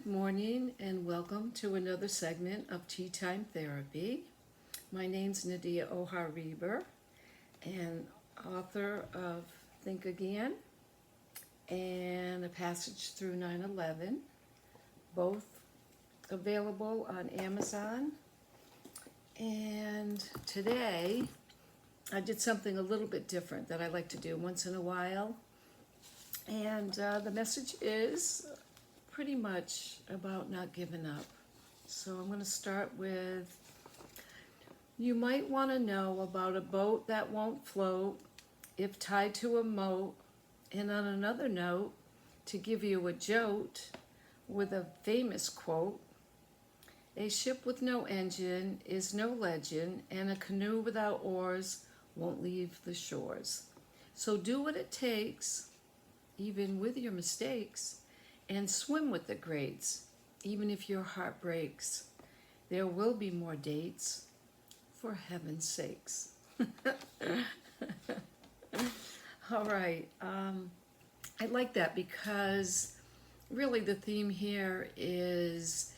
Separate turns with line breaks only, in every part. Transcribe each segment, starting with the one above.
morning and welcome to another segment of Tea Time Therapy. My name's Nadia Ohar Reber and author of Think Again and A Passage Through 9/11, both available on Amazon. And today I did something a little bit different that I like to do once in a while. And the message is pretty much about not giving up. So I'm going to start with, you might want to know about a boat that won't float if tied to a moat. And on another note, to give you a jolt with a famous quote, a ship with no engine is no legend, and a canoe without oars won't leave the shores. So do what it takes, even with your mistakes, and swim with the greats, even if your heart breaks. There will be more dates, for heaven's sakes. All right, I like that because really the theme here is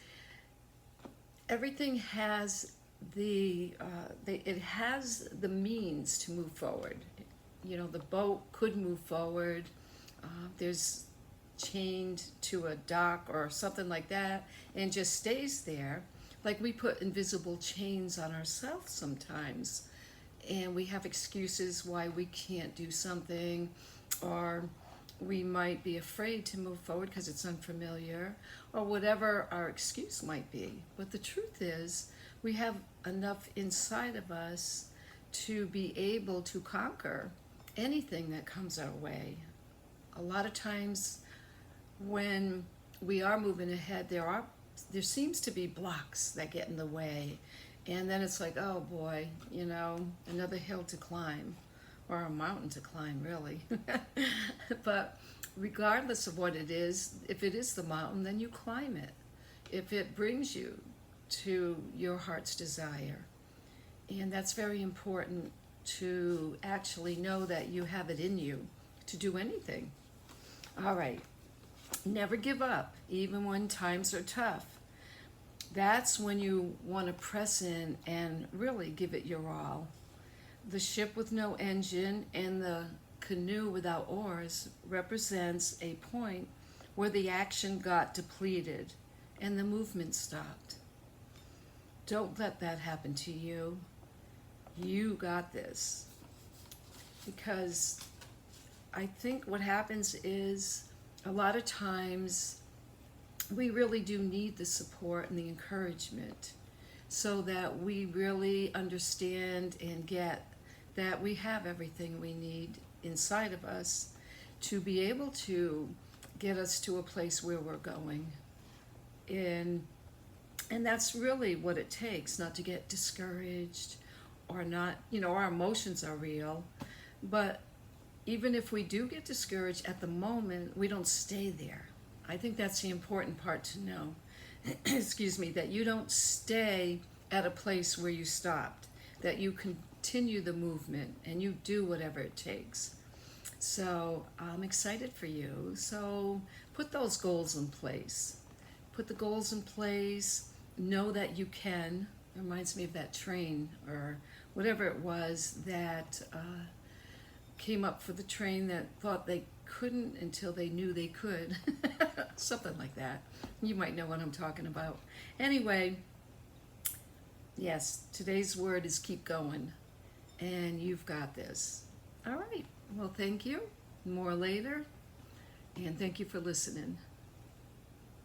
everything has it has the means to move forward. You know, the boat could move forward. There's chained to a dock or something like that and just stays there. Like we put invisible chains on ourselves sometimes, and we have excuses why we can't do something, or we might be afraid to move forward because it's unfamiliar, or whatever our excuse might be. But the truth is, we have enough inside of us to be able to conquer anything that comes our way. A lot of times when we are moving ahead, there seems to be blocks that get in the way, and then it's like, oh boy, you know, another hill to climb, or a mountain to climb, really. But regardless of what it is, if it is the mountain, then you climb it. If it brings you to your heart's desire. And that's very important, to actually know that you have it in you to do anything. All right. Never give up, even when times are tough. That's when you want to press in and really give it your all. The ship with no engine and the canoe without oars represents a point where the action got depleted and the movement stopped. Don't let that happen to you. You got this. Because I think what happens is, a lot of times we really do need the support and the encouragement so that we really understand and get that we have everything we need inside of us to be able to get us to a place where we're going. And that's really what it takes, not to get discouraged or not, you know, our emotions are real, but even if we do get discouraged at the moment, we don't stay there. I think that's the important part to know. Excuse me, that you don't stay at a place where you stopped, that you continue the movement and you do whatever it takes. So I'm excited for you. So put those goals in place. Put the goals in place. Know that you can. It reminds me of that train or whatever it was that came up for the train that thought they couldn't until they knew they could. Something like that. You might know what I'm talking about. Anyway, yes, today's word is keep going. And you've got this. All right. Well, thank you. More later. And thank you for listening.